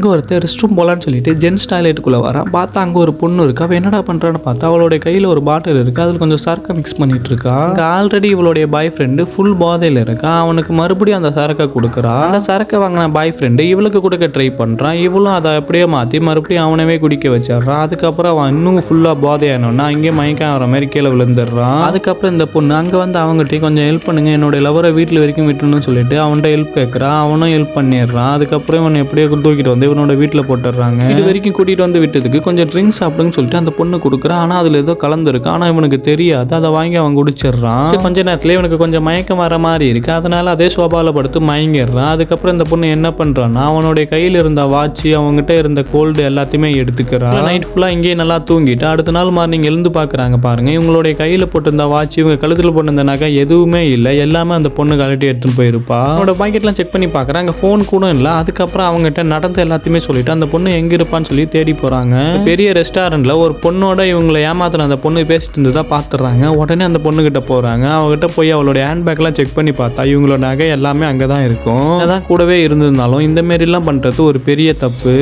இங்கே ஒருத்தர் rest room போகலான்னு சொல்லிட்டு ஜென்ஸ் டாய்லெட்டுக்குள்ளே வரான். பார்த்தா அங்கே ஒரு பொண்ணு இருக்கா. அவள் என்னடா பண்ணுறான்னு பார்த்தா அவளுடைய கையில் ஒரு பாட்டில் இருக்குது. அதில் கொஞ்சம் சரக்கை மிக்ஸ் பண்ணிட்டு இருக்கா. அங்கே ஆல்ரெடி இவளுடைய பாய் ஃப்ரெண்டு ஃபுல் போதையில் இருக்கா. அவனுக்கு மறுபடியும் அந்த சரக்கை கொடுக்குறா. அந்த சரக்கை வாங்கின பாய் ஃப்ரெண்டு இவளுக்கு கொடுக்க ட்ரை பண்ணுறான். இவளும் அதை அப்படியே மாற்றி மறுபடியும் அவனவே குடிக்க வச்சிடறான். அதுக்கப்புறம் அவன் இன்னும் ஃபுல்லாக போதையானோன்னா அங்கேயே மயக்கம் ஆகிற மாதிரி கீழே விழுந்துடுறான். அதுக்கப்புறம் இந்த பொண்ணு அங்கே வந்து அவங்ககிட்ட கொஞ்சம் ஹெல்ப் பண்ணுங்க, என்னோட லவரை வீட்டில் வரைக்கும் விட்டுணும்னு சொல்லிட்டு அவன்கிட்ட ஹெல்ப் கேட்குறான். அவனும் ஹெல்ப் பண்ணிடுறான். அதுக்கப்புறம் இவன் எப்படியோ தூக்கிட்டு வந்து இவனோட வீட்டில் போட்டுடுறாங்க. இது வரைக்கும் கூட்டிகிட்டு வந்து விட்டதுக்கு கொஞ்சம் ட்ரிங்க்ஸ் சாப்பிடுன்னு சொல்லிட்டு அந்த பொண்ணு கொடுக்குறான். ஆனால் அதில் ஏதோ கலந்துருக்கு. ஆனால் இவனுக்கு தெரியாது. அதை வாங்கி அவன் குடிச்சிடுறான். கொஞ்ச நேரத்தில் இவனுக்கு கொஞ்சம் மயக்கம் வர மாதிரி இருக்கு. அதனால அதே சோபாவில் படுத்து மயங்கிடுறான். அதுக்கப்புறம் இந்த பொண்ணு என்ன பண்ணுறான்னா அவனுடைய கையில் இருந்த வாட்ச், அவங்ககிட்ட இருந்த கோல்டு எல்லாத்தையுமே எடுத்துக்கிறான். நைட் ஃபுல்லாக இங்கேயே நல்லா தூங்கிட்டு அடுத்த நாள் மார்னிங் எழுந்து பார்க்குறாங்க. பாருங்க, இவங்களுடைய கையில் போட்டிருந்த வாட்ச், இவங்க கழுத்தில் போட்டிருந்த நகை எதுவுமே இல்லை. எல்லாமே அந்த பொண்ணு கழட்டி எடுத்துன்னு போயிருப்பா. அவனோட பாக்கெட்லாம் செக் பண்ணி பார்க்குறாங்க. ஃபோன் கூட இல்லை. அதுக்கப்புறம் அவங்ககிட்ட நடந்த எல்லாத்தையுமே சொல்லிட்டு அந்த பொண்ணு எங்க இருப்பான்னு சொல்லி தேடி போறாங்க. பெரிய ரெஸ்டாரண்ட்ல ஒரு பொண்ணோட இவங்களை ஏமாத்தின அந்த பொண்ணு பேசிட்டு இருந்ததா பாத்துறாங்க. உடனே அந்த பொண்ணு கிட்ட போறாங்க. அவகிட்ட போய் அவளுடைய ஹேண்ட்பேக் எல்லாம் செக் பண்ணி பார்த்தா இவங்களோட நகை எல்லாமே அங்கதான் இருக்கும். அதான் கூடவே இருந்திருந்தாலும் இந்த மாதிரி எல்லாம் பண்றது ஒரு பெரிய தப்பு.